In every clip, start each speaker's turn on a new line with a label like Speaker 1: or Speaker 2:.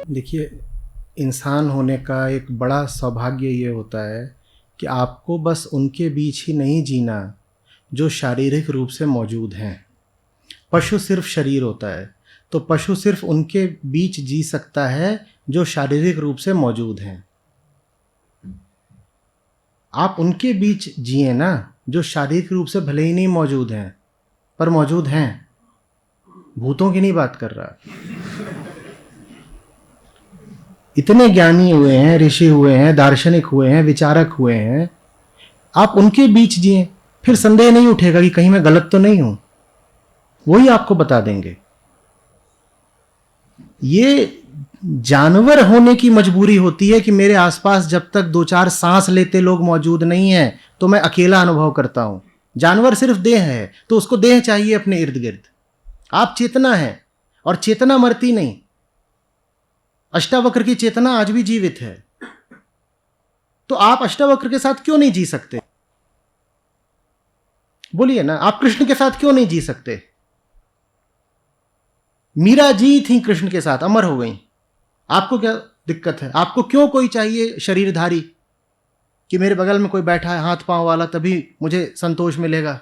Speaker 1: देखिए, इंसान होने का एक बड़ा सौभाग्य ये होता है कि आपको बस उनके बीच ही नहीं जीना जो शारीरिक रूप से मौजूद हैं। पशु सिर्फ शरीर होता है, तो पशु सिर्फ उनके बीच जी सकता है जो शारीरिक रूप से मौजूद हैं। आप उनके बीच जिए ना जो शारीरिक रूप से भले ही नहीं मौजूद हैं, पर मौजूद हैं। भूतों की नहीं बात कर रहा। इतने ज्ञानी हुए हैं, ऋषि हुए हैं, दार्शनिक हुए हैं, विचारक हुए हैं, आप उनके बीच जिए, फिर संदेह नहीं उठेगा कि कहीं मैं गलत तो नहीं हूं। वही आपको बता देंगे। ये जानवर होने की मजबूरी होती है कि मेरे आसपास जब तक दो चार सांस लेते लोग मौजूद नहीं हैं तो मैं अकेला अनुभव करता हूं। जानवर सिर्फ देह है, तो उसको देह चाहिए अपने इर्द गिर्द। आप चेतना है, और चेतना मरती नहीं। अष्टावक्र की चेतना आज भी जीवित है, तो आप अष्टावक्र के साथ क्यों नहीं जी सकते? बोलिए ना, आप कृष्ण के साथ क्यों नहीं जी सकते? मीरा जी थी कृष्ण के साथ, अमर हो गई। आपको क्या दिक्कत है? आपको क्यों कोई चाहिए शरीरधारी कि मेरे बगल में कोई बैठा है हाथ पांव वाला तभी मुझे संतोष मिलेगा?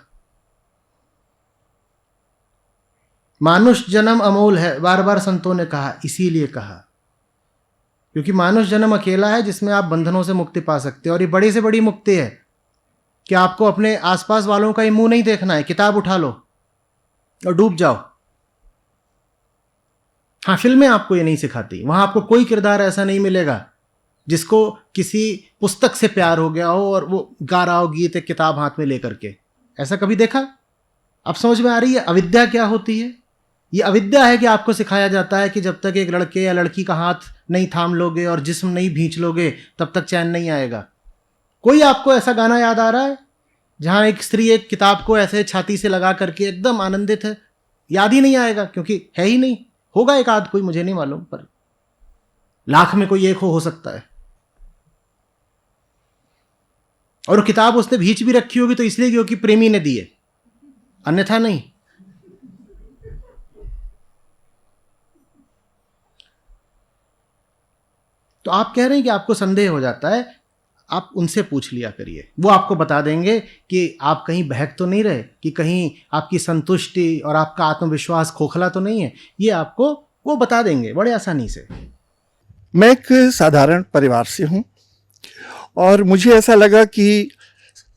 Speaker 1: मानुष जन्म अमोल है, बार बार संतों ने कहा, इसीलिए कहा क्योंकि मानुष जन्म अकेला है जिसमें आप बंधनों से मुक्ति पा सकते हैं। और ये बड़ी से बड़ी मुक्ति है कि आपको अपने आसपास वालों का ही मुंह नहीं देखना है। किताब उठा लो और डूब जाओ। हाँ, फिल्में आपको ये नहीं सिखाती। वहां आपको कोई किरदार ऐसा नहीं मिलेगा जिसको किसी पुस्तक से प्यार हो गया हो और वो गा रहा हो गीत एक किताब हाथ में लेकर के। ऐसा कभी देखा? अब समझ में आ रही है अविद्या क्या होती है? ये अविद्या है कि आपको सिखाया जाता है कि जब तक एक लड़के या लड़की का हाथ नहीं थाम लोगे और जिस्म नहीं भींच लोगे तब तक चैन नहीं आएगा। कोई आपको ऐसा गाना याद आ रहा है जहां एक स्त्री एक किताब को ऐसे छाती से लगा करके एकदम आनंदित है? याद ही नहीं आएगा, क्योंकि है ही नहीं। होगा एक आध कोई, मुझे नहीं मालूम, पर लाख में कोई एक हो सकता है। और किताब उसने भींच भी रखी होगी तो इसलिए क्योंकि प्रेमी ने दी है, अन्यथा नहीं। तो आप कह रहे हैं कि आपको संदेह हो जाता है, आप उनसे पूछ लिया करिए, वो आपको बता देंगे कि आप कहीं बहक तो नहीं रहे, कि कहीं आपकी संतुष्टि और आपका आत्मविश्वास खोखला तो नहीं है। ये आपको वो बता देंगे बड़े आसानी से।
Speaker 2: मैं एक साधारण परिवार से हूँ और मुझे ऐसा लगा कि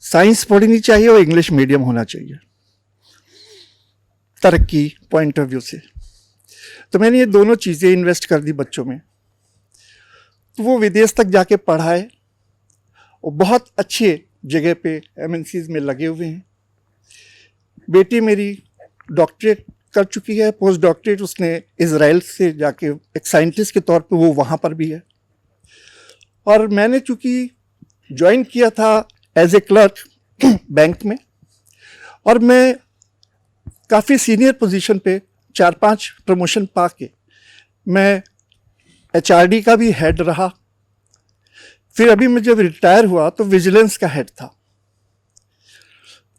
Speaker 2: साइंस पढ़नी चाहिए और इंग्लिश मीडियम होना चाहिए तरक्की पॉइंट ऑफ व्यू से। तो मैंने ये दोनों चीज़ें इन्वेस्ट कर दी बच्चों में। तो वो विदेश तक जाके पढ़ाए और बहुत अच्छे जगह पे एमएनसीज में लगे हुए हैं। बेटी मेरी डॉक्टरेट कर चुकी है, पोस्ट डॉक्टरेट उसने इजराइल से जाके एक साइंटिस्ट के तौर पे वो वहाँ पर भी है। और मैंने चूँकि ज्वाइन किया था एज ए क्लर्क बैंक में, और मैं काफ़ी सीनियर पोजीशन पे 4-5 प्रमोशन पा के मैं एचआरडी का भी हेड रहा। फिर अभी मैं जब रिटायर हुआ तो विजिलेंस का हेड था।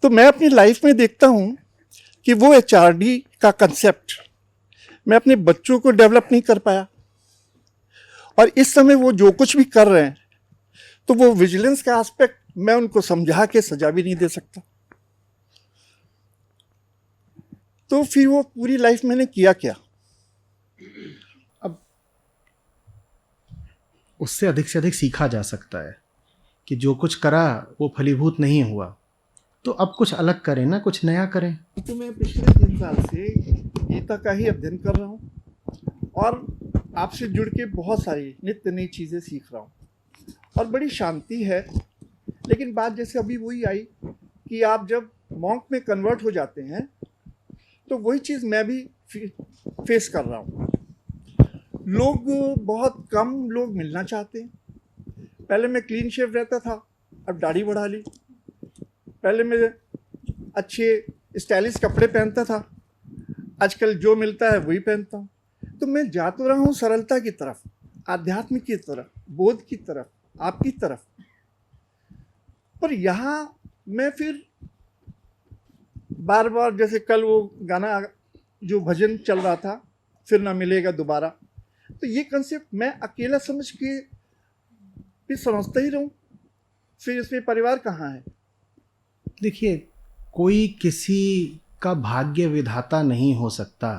Speaker 2: तो मैं अपनी लाइफ में देखता हूँ कि वो एचआरडी का कंसेप्ट मैं अपने बच्चों को डेवलप नहीं कर पाया, और इस समय वो जो कुछ भी कर रहे हैं तो वो विजिलेंस का एस्पेक्ट मैं उनको समझा के सजा भी नहीं दे सकता। तो फिर वो पूरी लाइफ मैंने किया क्या?
Speaker 1: अब उससे अधिक से अधिक सीखा जा सकता है कि जो कुछ करा वो फलीभूत नहीं हुआ, तो अब कुछ अलग करें ना, कुछ नया करें।
Speaker 2: तो मैं पिछले 3 साल से गीता का ही अध्ययन कर रहा हूँ और आपसे जुड़ के बहुत सारी नित्य नई चीज़ें सीख रहा हूँ और बड़ी शांति है। लेकिन बात जैसे अभी वही आई कि आप जब मॉन्क में कन्वर्ट हो जाते हैं तो वही चीज़ मैं भी फेस कर रहा हूँ। लोग बहुत कम लोग मिलना चाहते हैं। पहले मैं क्लीन शेव रहता था, अब दाढ़ी बढ़ा ली। पहले मैं अच्छे स्टाइलिश कपड़े पहनता था, आजकल जो मिलता है वही पहनता हूँ। तो मैं जा तो रहा हूँ सरलता की तरफ, आध्यात्मिक की तरफ, बोध की तरफ, आपकी तरफ, पर यहाँ मैं फिर बार बार, जैसे कल वो गाना जो भजन चल रहा था, फिर ना मिलेगा दोबारा, तो ये कंसेप्ट मैं अकेला समझ के भी समझता ही रहूं, फिर इसमें परिवार कहाँ है?
Speaker 1: देखिए, कोई किसी का भाग्य विधाता नहीं हो सकता।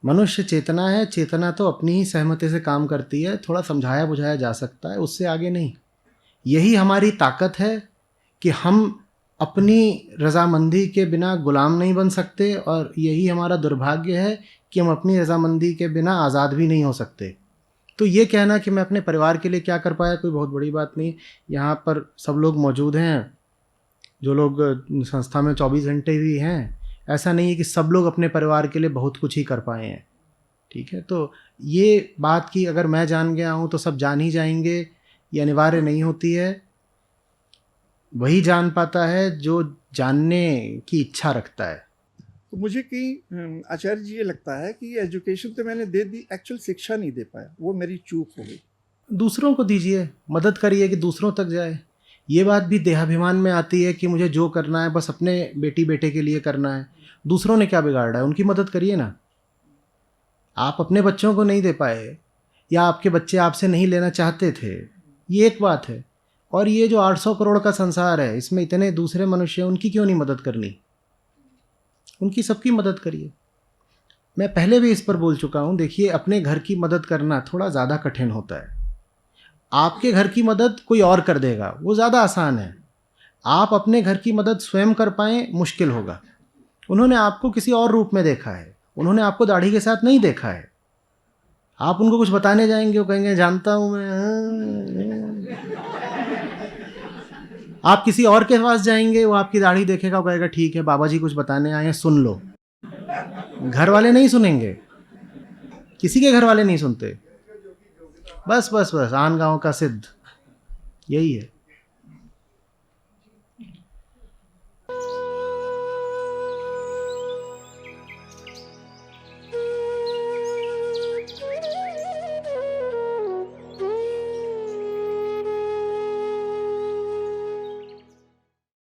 Speaker 1: मनुष्य चेतना है, चेतना तो अपनी ही सहमति से काम करती है, थोड़ा समझाया बुझाया जा सकता है, उससे आगे नहीं। यही हमारी ताकत है कि हम अपनी रजामंदी के बिना गुलाम नहीं बन सकते, और यही हमारा दुर्भाग्य है कि हम अपनी रजामंदी के बिना आज़ाद भी नहीं हो सकते। तो ये कहना कि मैं अपने परिवार के लिए क्या कर पाया, कोई बहुत बड़ी बात नहीं। यहाँ पर सब लोग मौजूद हैं, जो लोग संस्था में 24 घंटे भी हैं। ऐसा नहीं है कि सब लोग अपने परिवार के लिए बहुत कुछ ही कर पाए हैं, ठीक है। तो ये बात कि अगर मैं जान गया हूँ तो सब जान ही जाएंगे, ये अनिवार्य नहीं होती है। वही जान पाता है जो जानने की इच्छा रखता है।
Speaker 2: तो मुझे कहीं आचार्य जी ये लगता है कि एजुकेशन तो मैंने दे दी, एक्चुअल शिक्षा नहीं दे पाया, वो मेरी चूक हो गई।
Speaker 1: दूसरों को दीजिए, मदद करिए कि दूसरों तक जाए। ये बात भी देहाभिमान में आती है कि मुझे जो करना है बस अपने बेटी बेटे के लिए करना है। दूसरों ने क्या बिगाड़ा है, उनकी मदद करिए ना। आप अपने बच्चों को नहीं दे पाए, या आपके बच्चे आपसे नहीं लेना चाहते थे, ये एक बात है। और ये जो 800 करोड़ का संसार है, इसमें इतने दूसरे मनुष्य हैं, उनकी क्यों नहीं मदद करनी? उनकी सबकी मदद करिए। मैं पहले भी इस पर बोल चुका हूँ। देखिए, अपने घर की मदद करना थोड़ा ज़्यादा कठिन होता है। आपके घर की मदद कोई और कर देगा, वो ज़्यादा आसान है। आप अपने घर की मदद स्वयं कर पाएँ, मुश्किल होगा। उन्होंने आपको किसी और रूप में देखा है, उन्होंने आपको दाढ़ी के साथ नहीं देखा है। आप उनको कुछ बताने जाएंगे, वो कहेंगे जानता हूँ मैं। आप किसी और के पास जाएंगे, वो आपकी दाढ़ी देखेगा, वो कहेगा ठीक है बाबा जी कुछ बताने आए हैं, सुन लो। घर वाले नहीं सुनेंगे, किसी के घर वाले नहीं सुनते। बस बस बस, आन गाँव का सिद्ध यही है।